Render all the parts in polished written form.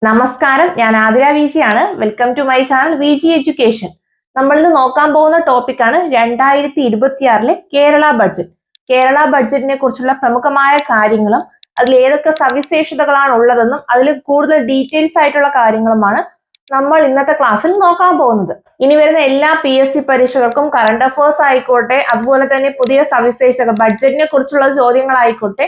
നമസ്കാരം, ഞാൻ ആതിര വിജി ആണ്. Welcome to my channel Viji education. നമ്മൾ ഇന്ന് നോക്കാൻ പോകുന്ന ടോപ്പിക്കാണ് 2026 കേരള ബഡ്ജറ്റ്. കേരള ബഡ്ജറ്റിനെ കുറിച്ചുള്ള പ്രമുഖമായ കാര്യങ്ങളും അതിൽ ഏതൊക്കെ സവിശേഷതകളാണ് ഉള്ളതെന്നും അതിൽ കൂടുതൽ ഡീറ്റെയിൽസ് ആയിട്ടുള്ള കാര്യങ്ങളുമാണ് നമ്മൾ ഇന്നത്തെ ക്ലാസ്സിൽ നോക്കാൻ പോകുന്നത്. ഇനി വരുന്ന എല്ലാ PSC പരീക്ഷകൾക്കും കറണ്ട് അഫയേഴ്സ് ആയിക്കോട്ടെ, അതുപോലെ തന്നെ പുതിയ സവിശേഷതകൾ ബഡ്ജറ്റിനെ കുറിച്ചുള്ള ചോദ്യങ്ങളായിക്കോട്ടെ,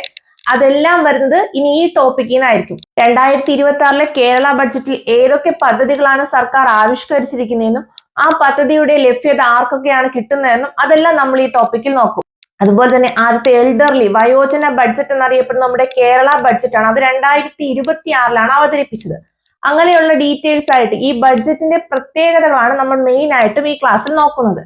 അതെല്ലാം വരുന്നത് ഇനി ഈ ടോപ്പിക്കിൽ നിന്നായിരിക്കും. 2026 കേരള ബഡ്ജറ്റിൽ ഏതൊക്കെ പദ്ധതികളാണ് സർക്കാർ ആവിഷ്കരിച്ചിരിക്കുന്നതെന്നും ആ പദ്ധതിയുടെ ലഭ്യത ആർക്കൊക്കെയാണ് കിട്ടുന്നതെന്നും അതെല്ലാം നമ്മൾ ഈ ടോപ്പിക്കിൽ നോക്കും. അതുപോലെ തന്നെ ആദ്യത്തെ എൽഡർലി വയോജന ബഡ്ജറ്റ് എന്നറിയപ്പെടുന്ന നമ്മുടെ കേരള ബഡ്ജറ്റാണ്. അത് 2026 അവതരിപ്പിച്ചത്. അങ്ങനെയുള്ള ഡീറ്റെയിൽസ് ആയിട്ട് ഈ ബഡ്ജറ്റിന്റെ പ്രത്യേകതകളാണ് നമ്മൾ മെയിൻ ആയിട്ടും ഈ ക്ലാസ്സിൽ നോക്കുന്നത്.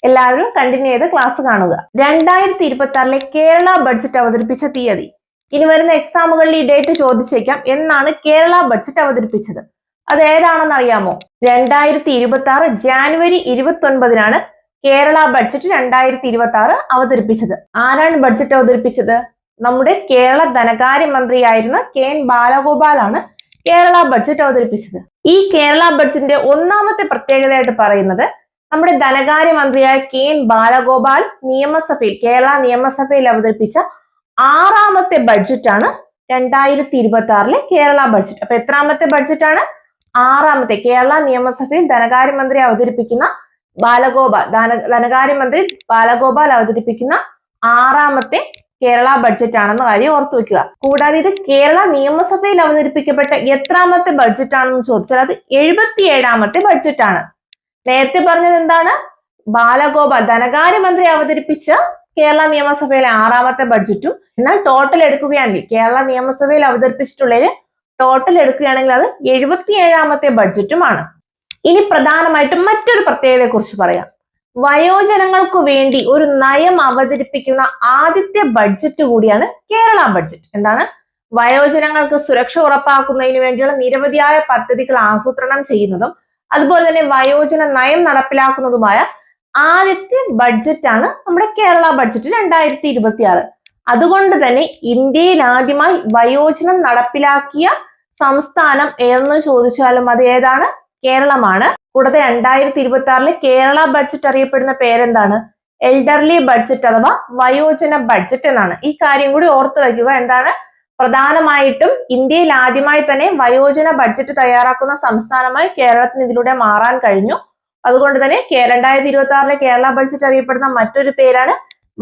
എല്ലാവരും കണ്ടിന്യൂ ചെയ്ത് ക്ലാസ് കാണുക. 2026 കേരള ബഡ്ജറ്റ് അവതരിപ്പിച്ച തീയതി. ഇനി വരുന്ന എക്സാമുകളിൽ ഈ ഡേറ്റ് ചോദിച്ചേക്കാം. എന്നാണ് കേരള ബഡ്ജറ്റ് അവതരിപ്പിച്ചത്? അത് ഏതാണെന്ന് അറിയാമോ? 2026 ജാനുവരി 29 കേരള ബഡ്ജറ്റ് 2026 അവതരിപ്പിച്ചത്. ആരാണ് ബഡ്ജറ്റ് അവതരിപ്പിച്ചത്? നമ്മുടെ കേരള ധനകാര്യമന്ത്രിയായിരുന്ന KN ബാലഗോപാലാണ് കേരള ബഡ്ജറ്റ് അവതരിപ്പിച്ചത്. ഈ കേരള ബഡ്ജറ്റിന്റെ ഒന്നാമത്തെ പ്രത്യേകതയായിട്ട് പറയുന്നത് നമ്മുടെ ധനകാര്യമന്ത്രിയായ KN ബാലഗോപാൽ കേരള നിയമസഭയിൽ അവതരിപ്പിച്ച 6ാമത്തെ ബഡ്ജറ്റാണ് 2026 കേരള ബഡ്ജറ്റ്. അപ്പൊ എത്രാമത്തെ ബഡ്ജറ്റാണ്? 6ാമത്തെ. കേരള നിയമസഭയിൽ ധനകാര്യമന്ത്രി അവതരിപ്പിക്കുന്ന ധനകാര്യമന്ത്രി ബാലഗോപാൽ അവതരിപ്പിക്കുന്ന 6ാമത്തെ കേരള ബഡ്ജറ്റ് ആണെന്ന കാര്യം ഓർത്തു വെക്കുക. കൂടാതെ ഇത് കേരള നിയമസഭയിൽ അവതരിപ്പിക്കപ്പെട്ട എത്രാമത്തെ ബഡ്ജറ്റ് ആണെന്ന് ചോദിച്ചാൽ അത് 77ാമത്തെ ബഡ്ജറ്റ് ആണ്. നേരത്തെ പറഞ്ഞത് എന്താണ്? ബാലഗോപാൽ ധനകാര്യമന്ത്രി അവതരിപ്പിച്ച കേരള നിയമസഭയിലെ 6ാമത്തെ ബഡ്ജറ്റും, എന്നാൽ ടോട്ടൽ എടുക്കുകയാണെങ്കിൽ കേരള നിയമസഭയിൽ അവതരിപ്പിച്ചിട്ടുള്ളതിൽ ടോട്ടൽ എടുക്കുകയാണെങ്കിൽ അത് 77ാമത്തെ ബഡ്ജറ്റുമാണ്. ഇനി പ്രധാനമായിട്ടും മറ്റൊരു പ്രത്യേകതയെ കുറിച്ച് പറയാം. വയോജനങ്ങൾക്ക് വേണ്ടി ഒരു നയം അവതരിപ്പിക്കുന്ന ആദ്യത്തെ ബഡ്ജറ്റ് കൂടിയാണ് കേരള ബഡ്ജറ്റ്. എന്താണ്? വയോജനങ്ങൾക്ക് സുരക്ഷ ഉറപ്പാക്കുന്നതിന് വേണ്ടിയുള്ള നിരവധിയായ പദ്ധതികൾ ആസൂത്രണം ചെയ്യുന്നതും അതുപോലെ തന്നെ വയോജന നയം നടപ്പിലാക്കുന്നതുമായ ആദ്യത്തെ ബഡ്ജറ്റാണ് നമ്മുടെ കേരള ബഡ്ജറ്റ് 2026. അതുകൊണ്ട് തന്നെ ഇന്ത്യയിൽ ആദ്യമായി വയോജനം നടപ്പിലാക്കിയ സംസ്ഥാനം ഏതെന്ന് ചോദിച്ചാലും അത് ഏതാണ്? കേരളമാണ്. കൂടാതെ 2026 കേരള ബഡ്ജറ്റ് അറിയപ്പെടുന്ന പേരെന്താണ്? എൽഡർലി ബഡ്ജറ്റ് അഥവാ വയോജന ബഡ്ജറ്റ് എന്നാണ്. ഈ കാര്യം കൂടി ഓർത്തു വയ്ക്കുക. എന്താണ്? പ്രധാനമായിട്ടും ഇന്ത്യയിൽ ആദ്യമായി തന്നെ വയോജന ബഡ്ജറ്റ് തയ്യാറാക്കുന്ന സംസ്ഥാനമായി കേരളത്തിന് ഇതിലൂടെ മാറാൻ കഴിഞ്ഞു. അതുകൊണ്ട് തന്നെ 2026 കേരള ബഡ്ജറ്റ് അറിയപ്പെടുന്ന മറ്റൊരു പേരാണ്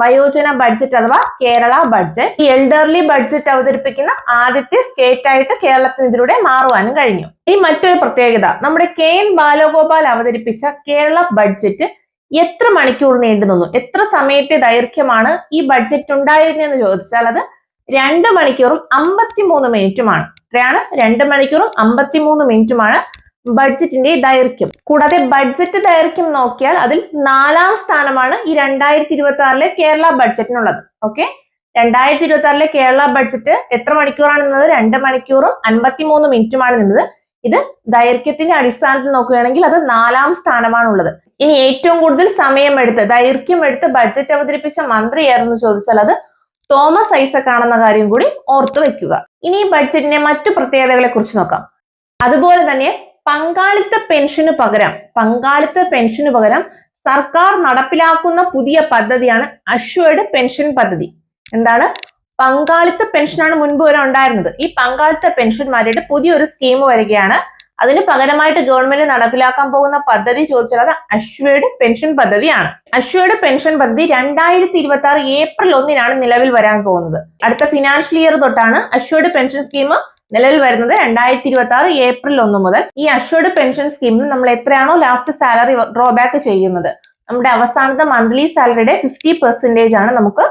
വയോജന ബഡ്ജറ്റ് അഥവാ കേരള ബഡ്ജറ്റ്. ഈ എൽഡർലി ബഡ്ജറ്റ് അവതരിപ്പിക്കുന്ന ആദ്യത്തെ സ്റ്റേറ്റ് ആയിട്ട് കേരളത്തിന് ഇതിലൂടെ മാറുവാനും കഴിഞ്ഞു. ഈ മറ്റൊരു പ്രത്യേകത, നമ്മുടെ KN ബാലഗോപാൽ അവതരിപ്പിച്ച കേരള ബഡ്ജറ്റ് എത്ര മണിക്കൂർ നീണ്ടു നിന്നു? എത്ര സമയത്തെ ദൈർഘ്യമാണ് ഈ ബഡ്ജറ്റ് ഉണ്ടായിരുന്നതെന്ന് ചോദിച്ചാൽ അത് 2 മണിക്കൂറും 53 മിനിറ്റുമാണ്. എത്രയാണ്? 2 മണിക്കൂറും 53 മിനിറ്റുമാണ് ബഡ്ജറ്റിന്റെ ദൈർഘ്യം. കൂടാതെ ബഡ്ജറ്റ് ദൈർഘ്യം നോക്കിയാൽ അതിൽ 4ാം സ്ഥാനമാണ് ഈ 2026 കേരള ബഡ്ജറ്റിനുള്ളത്. ഓക്കെ, 2026 കേരള ബഡ്ജറ്റ് എത്ര മണിക്കൂറാണ് നിന്നത്? 2 മണിക്കൂറും 53 മിനിറ്റുമാണ് നിന്നത്. ഇത് ദൈർഘ്യത്തിന്റെ അടിസ്ഥാനത്തിൽ നോക്കുകയാണെങ്കിൽ അത് 4ാം സ്ഥാനമാണുള്ളത്. ഇനി ഏറ്റവും കൂടുതൽ ദൈർഘ്യം എടുത്ത് ബഡ്ജറ്റ് അവതരിപ്പിച്ച മന്ത്രി ഏതെന്ന് ചോദിച്ചാൽ അത് തോമസ് ഐസക് ആണെന്ന കാര്യം കൂടി ഓർത്തു വെക്കുക. ഇനി ഈ ബഡ്ജറ്റിന്റെ മറ്റു പ്രത്യേകതകളെ കുറിച്ച് നോക്കാം. അതുപോലെ തന്നെ പങ്കാളിത്ത പെൻഷന് പകരം സർക്കാർ നടപ്പിലാക്കുന്ന പുതിയ പദ്ധതിയാണ് അഷ്വേർഡ് പെൻഷൻ പദ്ധതി. എന്താണ്? പങ്കാളിത്ത പെൻഷനാണ് മുൻപ് വരെ ഉണ്ടായിരുന്നത്. ഈ പങ്കാളിത്ത പെൻഷൻ മാറ്റിയിട്ട് പുതിയൊരു സ്കീം വരികയാണ്. അതിന് പകരമായിട്ട് ഗവൺമെന്റ് നടപ്പിലാക്കാൻ പോകുന്ന പദ്ധതി ചോദിച്ചാൽ അത് അഷ്വേർഡ് പെൻഷൻ പദ്ധതിയാണ്. അഷ്വേർഡ് പെൻഷൻ പദ്ധതി 2026 ഏപ്രിൽ 1 നിലവിൽ വരാൻ പോകുന്നത്. അടുത്ത ഫിനാൻഷ്യൽ ഇയർ തൊട്ടാണ് അഷ്വേർഡ് പെൻഷൻ സ്കീം നിലവിൽ വരുന്നത്. 2026 ഏപ്രിൽ 1 മുതൽ ഈ അഷ്വേർഡ് പെൻഷൻ സ്കീമിൽ നമ്മൾ എത്രയാണോ ലാസ്റ്റ് സാലറി ഡ്രോബാക്ക് ചെയ്യുന്നത്, നമ്മുടെ അവസാനത്തെ മന്ത്ലി സാലറിയുടെ 50% ആണ് നമുക്ക്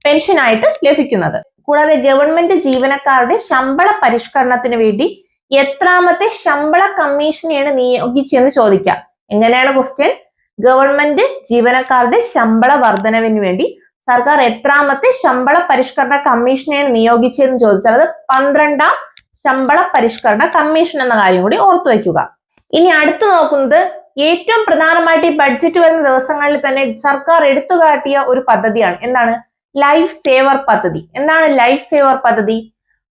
പെൻഷൻ ആയിട്ട് ലഭിക്കുന്നത്. കൂടാതെ ഗവൺമെന്റ് ജീവനക്കാരുടെ ശമ്പള പരിഷ്കരണത്തിന് വേണ്ടി എത്രാമത്തെ ശമ്പള കമ്മീഷനെയാണ് നിയോഗിച്ചെന്ന് ചോദിക്കാം. എങ്ങനെയാണ് ക്വസ്റ്റ്യൻ? ഗവൺമെന്റ് ജീവനക്കാരുടെ ശമ്പള വർധനവിന് വേണ്ടി സർക്കാർ എത്രാമത്തെ ശമ്പള പരിഷ്കരണ കമ്മീഷനെയാണ് നിയോഗിച്ചതെന്ന് ചോദിച്ചാൽ അത് 12ാം ശമ്പള പരിഷ്കരണ കമ്മീഷൻ എന്ന കാര്യം കൂടി ഓർത്തു വയ്ക്കുക. ഇനി അടുത്ത് നോക്കുന്നത് ഏറ്റവും പ്രധാനമായിട്ട് ഈ ബഡ്ജറ്റ് വരുന്ന ദിവസങ്ങളിൽ തന്നെ സർക്കാർ എടുത്തുകാട്ടിയ ഒരു പദ്ധതിയാണ്. എന്താണ്? ലൈഫ് സേവർ പദ്ധതി. എന്താണ് ലൈഫ് സേവർ പദ്ധതി?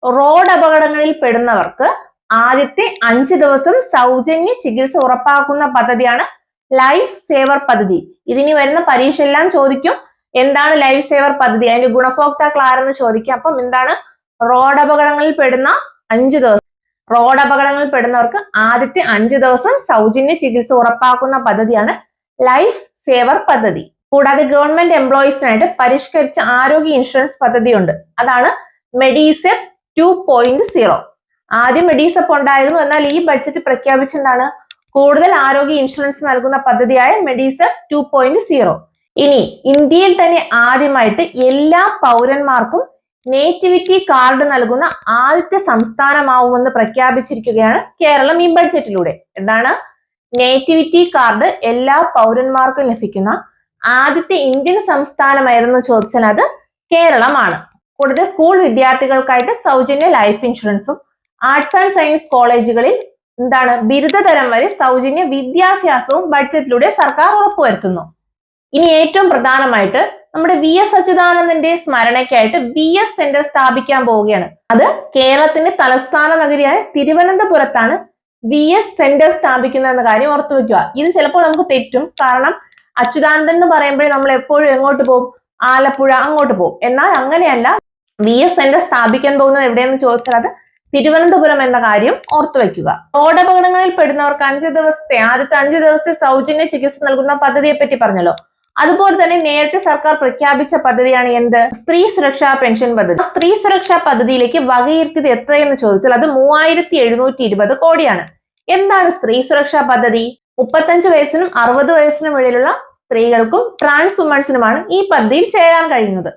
റോഡ് അപകടങ്ങളിൽ പെടുന്നവർക്ക് ആദ്യത്തെ 5 ദിവസം സൗജന്യ ചികിത്സ ഉറപ്പാക്കുന്ന പദ്ധതിയാണ് ലൈഫ് സേവർ പദ്ധതി. ഇതിനി വരുന്ന പരീക്ഷ എല്ലാം ചോദിക്കും എന്താണ് ലൈഫ് സേവർ പദ്ധതി, അതിന്റെ ഗുണഭോക്താക്കൾ ആരെന്ന് ചോദിക്കും. അപ്പം എന്താണ്, റോഡ് അപകടങ്ങളിൽ പെടുന്ന 5 ദിവസം, റോഡ് അപകടങ്ങളിൽ പെടുന്നവർക്ക് ആദ്യത്തെ 5 ദിവസം സൗജന്യ ചികിത്സ ഉറപ്പാക്കുന്ന പദ്ധതിയാണ് ലൈഫ് സേവർ പദ്ധതി. കൂടാതെ ഗവൺമെന്റ് എംപ്ലോയീസിനായിട്ട് പരിഷ്കരിച്ച ആരോഗ്യ ഇൻഷുറൻസ് പദ്ധതിയുണ്ട്. അതാണ് മെഡിസെപ് 2.0. ആദ്യം മെഡിസെപ് ഉണ്ടായിരുന്നു, എന്നാൽ ഈ ബഡ്ജറ്റ് പ്രഖ്യാപിച്ചെന്താണ്, കൂടുതൽ ആരോഗ്യ ഇൻഷുറൻസ് നൽകുന്ന പദ്ധതിയായ മെഡിസെപ് 2.0. ഇനി ഇന്ത്യയിൽ തന്നെ ആദ്യമായിട്ട് എല്ലാ പൗരന്മാർക്കും നേറ്റിവിറ്റി കാർഡ് നൽകുന്ന ആദ്യത്തെ സംസ്ഥാനമാവുമെന്ന് പ്രഖ്യാപിച്ചിരിക്കുകയാണ് കേരളം ഈ ബഡ്ജറ്റിലൂടെ. എന്താണ്, നേറ്റിവിറ്റി കാർഡ് എല്ലാ പൗരന്മാർക്കും ലഭിക്കുന്ന ആദ്യത്തെ ഇന്ത്യൻ സംസ്ഥാനം ഏതെന്ന് ചോദിച്ചാൽ അത് കേരളമാണ്. കൂടാതെ സ്കൂൾ വിദ്യാർത്ഥികൾക്കായിട്ട് സൗജന്യ ലൈഫ് ഇൻഷുറൻസും ആർട്സ് ആൻഡ് സയൻസ് കോളേജുകളിൽ എന്താണ്, ബിരുദതരം വരെ സൗജന്യ വിദ്യാഭ്യാസവും ബഡ്ജറ്റിലൂടെ സർക്കാർ ഉറപ്പുവരുത്തുന്നു. ഇനി ഏറ്റവും പ്രധാനമായിട്ട് നമ്മുടെ VS അച്യുതാനന്ദന്റെ സ്മരണയ്ക്കായിട്ട് VS സെന്റർ സ്ഥാപിക്കാൻ പോവുകയാണ്. അത് കേരളത്തിന്റെ തലസ്ഥാന നഗരിയായ തിരുവനന്തപുരത്താണ് VS സെന്റർ സ്ഥാപിക്കുന്നതെന്ന കാര്യം ഓർത്തു വെക്കുക. ഇത് ചിലപ്പോൾ നമുക്ക് തെറ്റും, കാരണം അച്യുതാനന്ദൻ എന്ന് പറയുമ്പോഴേ നമ്മൾ എപ്പോഴും എങ്ങോട്ട് പോകും, ആലപ്പുഴ അങ്ങോട്ട് പോകും. എന്നാൽ അങ്ങനെയല്ല, VS സെന്റർ സ്ഥാപിക്കാൻ പോകുന്നത് എവിടെയെന്ന് ചോദിച്ചാൽ അത് തിരുവനന്തപുരം എന്ന കാര്യം ഓർത്തു വെക്കുക. റോഡ് അപകടങ്ങളിൽ പെടുന്നവർക്ക് ആദ്യത്തെ 5 ദിവസത്തെ സൗജന്യ ചികിത്സ നൽകുന്ന പദ്ധതിയെ പറ്റി പറഞ്ഞല്ലോ. അതുപോലെ തന്നെ നേരത്തെ സർക്കാർ പ്രഖ്യാപിച്ച പദ്ധതിയാണ് എന്ത്, സ്ത്രീ സുരക്ഷാ പെൻഷൻ പദ്ധതി. സ്ത്രീ സുരക്ഷാ പദ്ധതിയിലേക്ക് വകയിരുത്തിയത് എത്രയെന്ന് ചോദിച്ചാൽ അത് 3720 കോടിയാണ്. എന്താണ് സ്ത്രീ സുരക്ഷാ പദ്ധതി? 35 വയസ്സിനും 60 വയസ്സിനും ഇടയിലുള്ള സ്ത്രീകൾക്കും ട്രാൻസ് വുമൻസിനുമാണ് ഈ പദ്ധതിയിൽ ചേരാൻ കഴിയുന്നത്.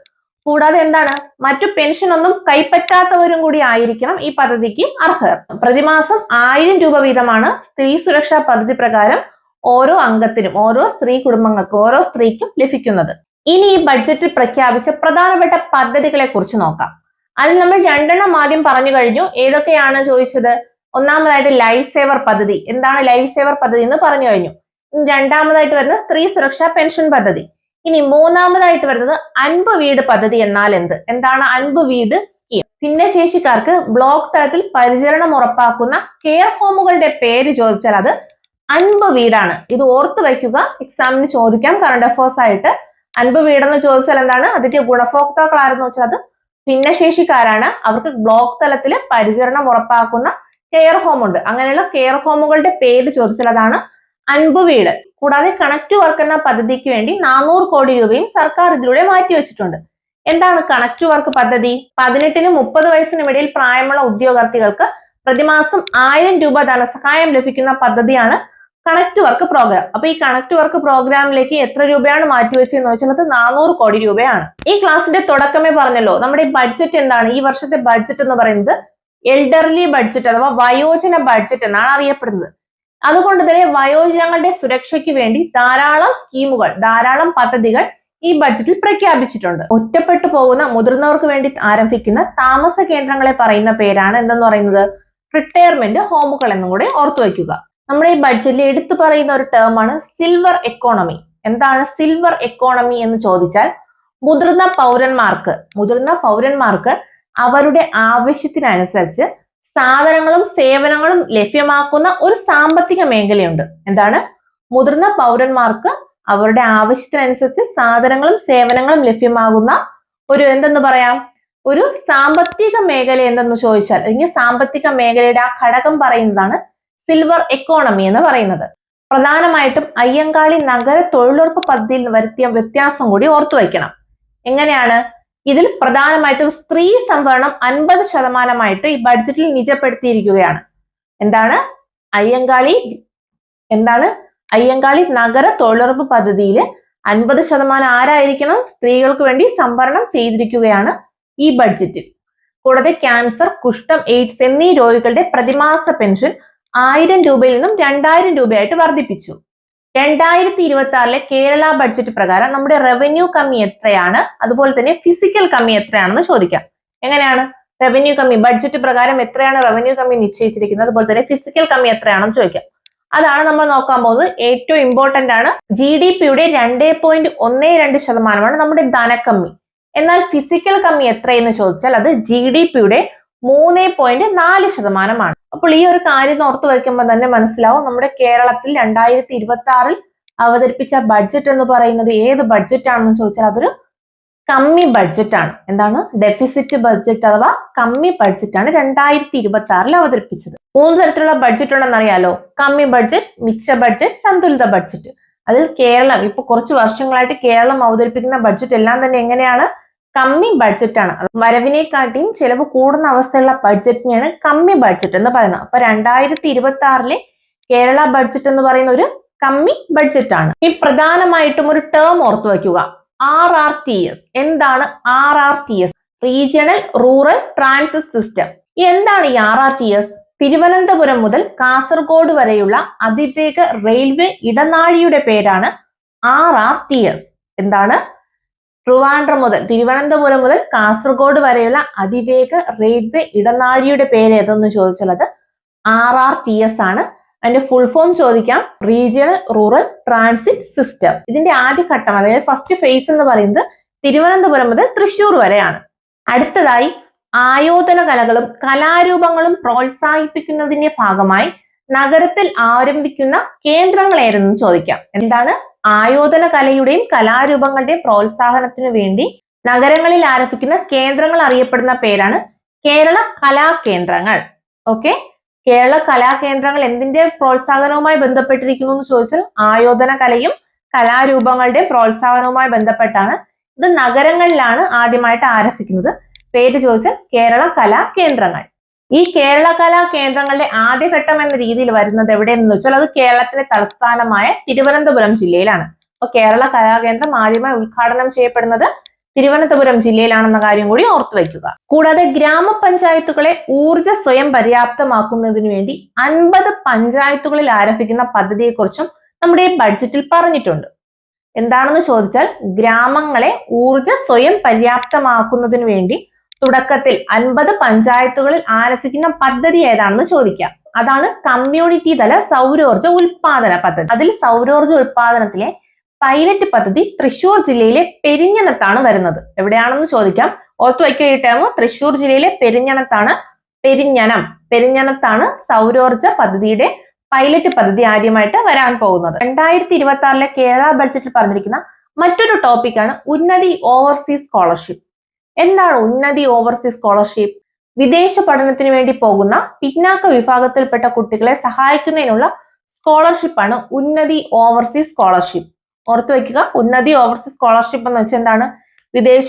കൂടാതെ എന്താണ്, മറ്റു പെൻഷൻ ഒന്നും കൈപ്പറ്റാത്തവരും കൂടി ആയിരിക്കണം ഈ പദ്ധതിക്ക് അർഹർ. പ്രതിമാസം 1000 രൂപ വീതമാണ് സ്ത്രീ സുരക്ഷാ പദ്ധതി പ്രകാരം ഓരോ അംഗത്തിനും, ഓരോ സ്ത്രീ കുടുംബങ്ങൾക്കും, ഓരോ സ്ത്രീക്കും ലഭിക്കുന്നത്. ഇനി ഈ ബഡ്ജറ്റിൽ പ്രഖ്യാപിച്ച പ്രധാനപ്പെട്ട പദ്ധതികളെ കുറിച്ച് നോക്കാം. അതിൽ നമ്മൾ 2 എണ്ണം ആദ്യം പറഞ്ഞു കഴിഞ്ഞു. ഏതൊക്കെയാണ് ചോദിച്ചത്? ഒന്നാമതായിട്ട് ലൈഫ് സേവർ പദ്ധതി. എന്താണ് ലൈഫ് സേവർ പദ്ധതി എന്ന് പറഞ്ഞു കഴിഞ്ഞു. രണ്ടാമതായിട്ട് വരുന്ന സ്ത്രീ സുരക്ഷാ പെൻഷൻ പദ്ധതി. ഇനി മൂന്നാമതായിട്ട് വരുന്നത് അൻപ് വീട് പദ്ധതി. എന്നാൽ എന്താണ് അൻപ് വീട് സ്കീം? ഭിന്നശേഷിക്കാർക്ക് ബ്ലോക്ക് തലത്തിൽ പരിചരണം ഉറപ്പാക്കുന്ന കെയർ ഹോമുകളുടെ പേര് ചോദിച്ചാൽ അത് അൻപ് വീടാണ്. ഇത് ഓർത്തു വയ്ക്കുക, എക്സാമിന് ചോദിക്കാം കറണ്ട് അഫേഴ്സ് ആയിട്ട്. അൻപ് വീടെന്ന് ചോദിച്ചാൽ എന്താണ്, അതിന്റെ ഗുണഭോക്താക്കൾ ആരെന്ന് വെച്ചാൽ അത് ഭിന്നശേഷിക്കാരാണ്. അവർക്ക് ബ്ലോക്ക് തലത്തിൽ പരിചരണം ഉറപ്പാക്കുന്ന കെയർ ഹോം ഉണ്ട്. അങ്ങനെയുള്ള കെയർ ഹോമുകളുടെ പേര് ചോദിച്ചാൽ അതാണ് അൻപ് വീട്. കൂടാതെ കണക്ട് വർക്ക് എന്ന പദ്ധതിക്ക് വേണ്ടി 400 കോടി രൂപയും സർക്കാർ ഇതിലൂടെ മാറ്റിവെച്ചിട്ടുണ്ട്. എന്താണ് കണക്ട് വർക്ക് പദ്ധതി? 18-നും 30 വയസ്സിനും ഇടയിൽ പ്രായമുള്ള ഉദ്യോഗാർത്ഥികൾക്ക് പ്രതിമാസം 1000 രൂപ ധനസഹായം ലഭിക്കുന്ന പദ്ധതിയാണ് കണക്ട് വർക്ക് പ്രോഗ്രാം. അപ്പൊ ഈ കണക്ട് വർക്ക് പ്രോഗ്രാമിലേക്ക് എത്ര രൂപയാണ് മാറ്റിവെച്ചതെന്ന് വെച്ചാൽ 400 കോടി രൂപയാണ്. ഈ ക്ലാസിന്റെ തുടക്കമേ പറഞ്ഞല്ലോ, നമ്മുടെ ഈ ബഡ്ജറ്റ് എന്താണ്, ഈ വർഷത്തെ ബഡ്ജറ്റ് എന്ന് പറയുന്നത് എൽഡർലി ബഡ്ജറ്റ് അഥവാ വയോജന ബഡ്ജറ്റ് എന്നാണ് അറിയപ്പെടുന്നത്. അതുകൊണ്ട് തന്നെ വയോജനങ്ങളുടെ സുരക്ഷയ്ക്ക് വേണ്ടി ധാരാളം സ്കീമുകൾ, ധാരാളം പദ്ധതികൾ ഈ ബഡ്ജറ്റിൽ പ്രഖ്യാപിച്ചിട്ടുണ്ട്. ഒറ്റപ്പെട്ടു പോകുന്ന മുതിർന്നവർക്ക് വേണ്ടി ആരംഭിക്കുന്ന താമസ കേന്ദ്രങ്ങളെ പറയുന്ന പേരാണ് എന്തെന്ന് പറയുന്നത്, റിട്ടയർമെന്റ് ഹോമുകൾ എന്നും കൂടെ ഓർത്തു വയ്ക്കുക. നമ്മുടെ ഈ ബഡ്ജറ്റിൽ എടുത്തു പറയുന്ന ഒരു ടേമാണ് സിൽവർ എക്കോണമി. എന്താണ് സിൽവർ എക്കോണമി എന്ന് ചോദിച്ചാൽ മുതിർന്ന പൗരന്മാർക്ക് അവരുടെ ആവശ്യത്തിനനുസരിച്ച് സാധനങ്ങളും സേവനങ്ങളും ലഭ്യമാക്കുന്ന ഒരു സാമ്പത്തിക മേഖലയുണ്ട്. എന്താണ്, മുതിർന്ന പൗരന്മാർക്ക് അവരുടെ ആവശ്യത്തിനനുസരിച്ച് സാധനങ്ങളും സേവനങ്ങളും ലഭ്യമാകുന്ന ഒരു എന്തെന്ന് പറയാം, ഒരു സാമ്പത്തിക മേഖല എന്തെന്ന് ചോദിച്ചാൽ, അല്ലെങ്കിൽ സാമ്പത്തിക മേഖലയുടെ ആ ഘടകം പറയുന്നതാണ് സിൽവർ എക്കോണമി എന്ന് പറയുന്നത്. പ്രധാനമായിട്ടും അയ്യങ്കാളി നഗര തൊഴിലുറപ്പ് പദ്ധതിയിൽ വരുത്തിയ വ്യത്യാസം കൂടി ഓർത്തു വയ്ക്കണം. എങ്ങനെയാണ്? ഇതിൽ പ്രധാനമായിട്ടും സ്ത്രീ സംവരണം 50% ഈ ബഡ്ജറ്റിൽ നിജപ്പെടുത്തിയിരിക്കുകയാണ്. എന്താണ് അയ്യങ്കാളി നഗര തൊഴിലുറപ്പ് പദ്ധതിയിൽ 50% ആരായിരിക്കണം? സ്ത്രീകൾക്ക് വേണ്ടി സംവരണം ചെയ്തിരിക്കുകയാണ് ഈ ബഡ്ജറ്റിൽ. കൂടാതെ ക്യാൻസർ, കുഷ്ഠം, എയ്ഡ്സ് എന്നീ രോഗികളുടെ പ്രതിമാസ പെൻഷൻ 1000 രൂപയിൽ നിന്നും 2000 രൂപയായിട്ട് വർദ്ധിപ്പിച്ചു. 2026 കേരള ബഡ്ജറ്റ് പ്രകാരം നമ്മുടെ റവന്യൂ കമ്മി എത്രയാണ്, അതുപോലെ തന്നെ ഫിസിക്കൽ കമ്മി എത്രയാണെന്ന് ചോദിക്കാം. എങ്ങനെയാണ് റവന്യൂ കമ്മി, ബഡ്ജറ്റ് പ്രകാരം എത്രയാണ് റവന്യൂ കമ്മി നിശ്ചയിച്ചിരിക്കുന്നത്, അതുപോലെ തന്നെ ഫിസിക്കൽ കമ്മി എത്രയാണെന്ന് ചോദിക്കാം. അതാണ് നമ്മൾ നോക്കാൻ പോകുന്നത്. ഏറ്റവും ഇമ്പോർട്ടന്റ് ആണ്. GDP-യുടെ 2.12% നമ്മുടെ ധനക്കമ്മി. എന്നാൽ ഫിസിക്കൽ കമ്മി എത്രയെന്ന് ചോദിച്ചാൽ അത് GDP-യുടെ 3.4%. അപ്പോൾ ഈ ഒരു കാര്യം ഓർത്ത് വയ്ക്കുമ്പോൾ തന്നെ മനസ്സിലാവും നമ്മുടെ കേരളത്തിൽ 2026 അവതരിപ്പിച്ച ബഡ്ജറ്റ് എന്ന് പറയുന്നത് ഏത് ബഡ്ജറ്റ് ആണെന്ന് ചോദിച്ചാൽ അതൊരു കമ്മി ബഡ്ജറ്റ് ആണ്. എന്താണ്? ഡെഫിസിറ്റ് ബഡ്ജറ്റ് അഥവാ കമ്മി ബഡ്ജറ്റ് ആണ് 2026 അവതരിപ്പിച്ചത്. 3 തരത്തിലുള്ള ബഡ്ജറ്റ് ഉണ്ടെന്ന് അറിയാലോ. കമ്മി ബഡ്ജറ്റ്, മിച്ച ബഡ്ജറ്റ്, സന്തുലിത ബഡ്ജറ്റ്. അതിൽ കേരളം ഇപ്പൊ കുറച്ച് വർഷങ്ങളായിട്ട് കേരളം അവതരിപ്പിക്കുന്ന ബഡ്ജറ്റ് എല്ലാം തന്നെ എങ്ങനെയാണ്? കമ്മി ബഡ്ജറ്റ് ആണ്. വരവിനെക്കാട്ടിയും ചെലവ് കൂടുന്ന അവസ്ഥയുള്ള ബഡ്ജറ്റിനെയാണ് കമ്മി ബഡ്ജറ്റ് എന്ന് പറയുന്നത്. അപ്പൊ 2026 കേരള ബഡ്ജറ്റ് എന്ന് പറയുന്ന ഒരു കമ്മി ബഡ്ജറ്റ് ആണ്. ഈ പ്രധാനമായിട്ടും ഒരു ടേം ഓർത്തു വയ്ക്കുക, RRTS. എന്താണ് RRTS? Regional rural transit system. എന്താണ് ഈ RRTS? തിരുവനന്തപുരം മുതൽ കാസർഗോഡ് വരെയുള്ള അതിവേഗ റെയിൽവേ ഇടനാഴിയുടെ പേരാണ് RRTS. എന്താണ്? തിരുവനന്തപുരം മുതൽ കാസർഗോഡ് വരെയുള്ള അതിവേഗ റെയിൽവേ ഇടനാഴിയുടെ പേര് ഏതെന്ന് ചോദിച്ചാൽ അത് RRTS ആണ്. അതിന്റെ ഫുൾ ഫോം ചോദിക്കാം, റീജിയണൽ റൂറൽ ട്രാൻസിറ്റ് സിസ്റ്റം. ഇതിന്റെ ആദ്യ ഘട്ടം അതായത് ഫസ്റ്റ് ഫേസ് എന്ന് പറയുന്നത് തിരുവനന്തപുരം മുതൽ തൃശ്ശൂർ വരെയാണ്. അടുത്തതായി ആയോധന കലകളും കലാരൂപങ്ങളും പ്രോത്സാഹിപ്പിക്കുന്നതിന്റെ ഭാഗമായി നഗരത്തിൽ ആരംഭിക്കുന്ന കേന്ദ്രങ്ങൾ ഏതെന്ന് ചോദിക്കാം. എന്താണ്? ആയോധന കലയുടെയും കലാരൂപങ്ങളുടെയും പ്രോത്സാഹനത്തിനു വേണ്ടി നഗരങ്ങളിൽ ആരംഭിക്കുന്ന കേന്ദ്രങ്ങൾ അറിയപ്പെടുന്ന പേരാണ് കേരള കലാകേന്ദ്രങ്ങൾ. ഓക്കെ, കേരള കലാകേന്ദ്രങ്ങൾ എന്തിന്റെ പ്രോത്സാഹനവുമായി ബന്ധപ്പെട്ടിരിക്കുന്നു എന്ന് ചോദിച്ചാൽ ആയോധന കലയും കലാരൂപങ്ങളുടെ പ്രോത്സാഹനവുമായി ബന്ധപ്പെട്ടാണ്. ഇത് നഗരങ്ങളിലാണ് ആദ്യമായിട്ട് ആരംഭിക്കുന്നത്. പേര് ചോദിച്ചാൽ കേരള കലാകേന്ദ്രങ്ങൾ. ഈ കേരള കലാകേന്ദ്രങ്ങളുടെ ആദ്യഘട്ടം എന്ന രീതിയിൽ വരുന്നത് എവിടെയെന്ന് വെച്ചാൽ അത് കേരളത്തിന്റെ തലസ്ഥാനമായ തിരുവനന്തപുരം ജില്ലയിലാണ്. അപ്പൊ കേരള കലാകേന്ദ്രം ആദ്യമായി ഉദ്ഘാടനം ചെയ്യപ്പെടുന്നത് തിരുവനന്തപുരം ജില്ലയിലാണെന്ന കാര്യം കൂടി ഓർത്തു വയ്ക്കുക. കൂടാതെ ഗ്രാമപഞ്ചായത്തുകളെ ഊർജ സ്വയം പര്യാപ്തമാക്കുന്നതിന് വേണ്ടി 50 പഞ്ചായത്തുകളിൽ ആരംഭിക്കുന്ന പദ്ധതിയെക്കുറിച്ചും നമ്മുടെ ഈ ബഡ്ജറ്റിൽ പറഞ്ഞിട്ടുണ്ട്. എന്താണെന്ന് ചോദിച്ചാൽ ഗ്രാമങ്ങളെ ഊർജ സ്വയം പര്യാപ്തമാക്കുന്നതിന് വേണ്ടി തുടക്കത്തിൽ 50 പഞ്ചായത്തുകളിൽ ആരംഭിക്കുന്ന പദ്ധതി ഏതാണെന്ന് ചോദിക്കാം. അതാണ് കമ്മ്യൂണിറ്റി തല സൗരോർജ ഉൽപാദന പദ്ധതി. അതിൽ സൗരോർജ ഉൽപാദനത്തിലെ പൈലറ്റ് പദ്ധതി തൃശ്ശൂർ ജില്ലയിലെ പെരിഞ്ഞനത്താണ് വരുന്നത്. എവിടെയാണെന്ന് ചോദിക്കാം. ഓർത്തു വയ്ക്കുക, തൃശ്ശൂർ ജില്ലയിലെ പെരിഞ്ഞനത്താണ് സൗരോർജ പദ്ധതിയുടെ പൈലറ്റ് പദ്ധതി ആദ്യമായിട്ട് വരാൻ പോകുന്നത്. 2026 കേരള ബഡ്ജറ്റിൽ പറഞ്ഞിരിക്കുന്ന മറ്റൊരു ടോപ്പിക്കാണ് ഉന്നതി ഓവർസീസ് സ്കോളർഷിപ്പ്. എന്താണ് ഉന്നതി ഓവർസീസ് സ്കോളർഷിപ്പ്? വിദേശ പഠനത്തിന് വേണ്ടി പോകുന്ന പിന്നാക്ക വിഭാഗത്തിൽപ്പെട്ട കുട്ടികളെ സഹായിക്കുന്നതിനുള്ള സ്കോളർഷിപ്പാണ് ഉന്നതി ഓവർസീസ് സ്കോളർഷിപ്പ്. ഓർത്തു വയ്ക്കുക, ഉന്നതി ഓവർസീസ് സ്കോളർഷിപ്പ് എന്ന് വെച്ചാൽ എന്താണ്? വിദേശ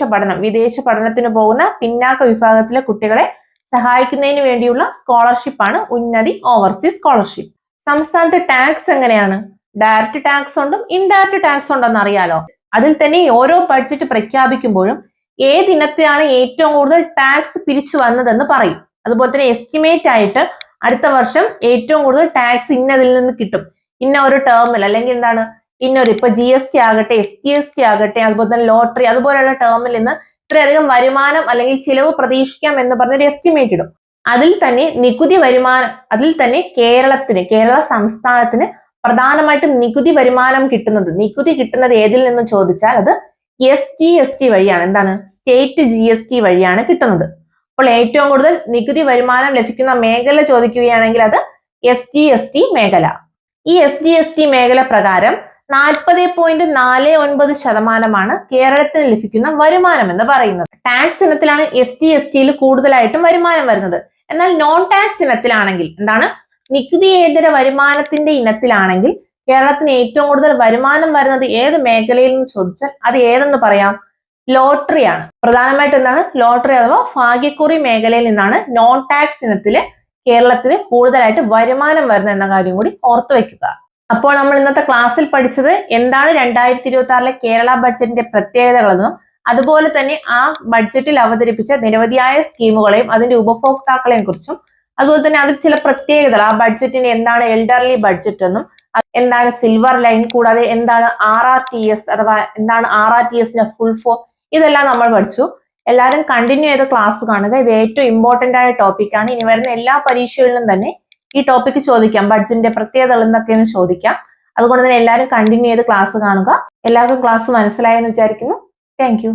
പഠനത്തിന് പോകുന്ന പിന്നാക്ക വിഭാഗത്തിലെ കുട്ടികളെ സഹായിക്കുന്നതിന് വേണ്ടിയുള്ള സ്കോളർഷിപ്പാണ് ഉന്നതി ഓവർസീസ് സ്കോളർഷിപ്പ്. സംസ്ഥാനത്തെ ടാക്സ് എങ്ങനെയാണ്? ഡയറക്റ്റ് ടാക്സ് ഉണ്ടും ഇൻഡയറക്റ്റ് ടാക്സ് ഉണ്ടെന്ന് അറിയാലോ. അതിൽ തന്നെ ഓരോ ബഡ്ജറ്റ് പ്രഖ്യാപിക്കുമ്പോഴും ഏതിനത്തെയാണ് ഏറ്റവും കൂടുതൽ ടാക്സ് പിരിച്ചു വന്നതെന്ന് പറയും. അതുപോലെ തന്നെ എസ്റ്റിമേറ്റ് ആയിട്ട് അടുത്ത വർഷം ഏറ്റവും കൂടുതൽ ടാക്സ് ഇന്നതിൽ നിന്ന് കിട്ടും, ഇന്ന ഒരു ടേമിൽ, അല്ലെങ്കിൽ എന്താണ് ഇന്നൊരു ഇപ്പൊ GST ആകട്ടെ, SGST ആകട്ടെ, അതുപോലെ തന്നെ ലോട്ടറി, അതുപോലെയുള്ള ടേമിൽ നിന്ന് ഇത്രയധികം വരുമാനം അല്ലെങ്കിൽ ചിലവ് പ്രതീക്ഷിക്കാം എന്ന് പറഞ്ഞൊരു എസ്റ്റിമേറ്റ് ഇടും. അതിൽ തന്നെ നികുതി വരുമാനം, കേരള സംസ്ഥാനത്തിന് പ്രധാനമായിട്ടും നികുതി വരുമാനം നികുതി കിട്ടുന്നത് ഏതിൽ നിന്ന് ചോദിച്ചാൽ അത് SGST വഴിയാണ്. എന്താണ്? സ്റ്റേറ്റ് GST വഴിയാണ് കിട്ടുന്നത്. അപ്പോൾ ഏറ്റവും കൂടുതൽ നികുതി വരുമാനം ലഭിക്കുന്ന മേഖല ചോദിക്കുകയാണെങ്കിൽ അത് SGST മേഖല. ഈ SGST മേഖല പ്രകാരം 40.49% കേരളത്തിന് ലഭിക്കുന്ന വരുമാനം എന്ന് പറയുന്നത്. ടാക്സ് ഇനത്തിലാണ് SGSTയിൽ കൂടുതലായിട്ടും വരുമാനം വരുന്നത്. എന്നാൽ നോൺ ടാക്സ് ഇനത്തിലാണെങ്കിൽ, എന്താണ്, നികുതിയേതര വരുമാനത്തിന്റെ ഇനത്തിലാണെങ്കിൽ കേരളത്തിന് ഏറ്റവും കൂടുതൽ വരുമാനം വരുന്നത് ഏത് മേഖലയിൽ എന്ന് ചോദിച്ചാൽ അത് ഏതെന്ന് പറയാം? ലോട്ടറിയാണ്. പ്രധാനമായിട്ടും എന്താണ്? ലോട്ടറി അഥവാ ഭാഗ്യക്കുറി മേഖലയിൽ നിന്നാണ് നോൺ ടാക്സ് ഇനത്തില് കേരളത്തിന് കൂടുതലായിട്ട് വരുമാനം വരുന്നത് എന്ന കാര്യം കൂടി ഓർത്തു വെക്കുക. അപ്പോൾ നമ്മൾ ഇന്നത്തെ ക്ലാസ്സിൽ പഠിച്ചത് എന്താണ് 2026 കേരള ബഡ്ജറ്റിന്റെ പ്രത്യേകതകളെന്നും അതുപോലെ തന്നെ ആ ബഡ്ജറ്റിൽ അവതരിപ്പിച്ച നിരവധിയായ സ്കീമുകളെയും അതിന്റെ ഉപഭോക്താക്കളെയും കുറിച്ചും, അതുപോലെ തന്നെ അതിൽ ചില പ്രത്യേകതകൾ, ആ ബഡ്ജറ്റിന് എന്താണ് എൽഡർലി ബഡ്ജറ്റ് എന്നും, എന്താണ് സിൽവർ ലൈൻ, കൂടാതെ എന്താണ് RRTS അഥവാ എന്താണ് RRTSന്റെ ഫുൾ ഫോം, ഇതെല്ലാം നമ്മൾ പഠിച്ചു. എല്ലാവരും കണ്ടിന്യൂ ചെയ്ത് ക്ലാസ് കാണുക. ഇത് ഏറ്റവും ഇമ്പോർട്ടന്റ് ആയ ടോപ്പിക്കാണ്. ഇനി വരുന്ന എല്ലാ പരീക്ഷകളിലും തന്നെ ഈ ടോപ്പിക്ക് ചോദിക്കാം. ബഡ്ജറ്റിന്റെ പ്രത്യേകതകൾ എന്തൊക്കെയെന്ന് ചോദിക്കാം. അതുകൊണ്ട് തന്നെ എല്ലാവരും കണ്ടിന്യൂ ചെയ്ത് ക്ലാസ് കാണുക. എല്ലാവർക്കും ക്ലാസ് മനസ്സിലായെന്ന് വിചാരിക്കുന്നു. Thank you.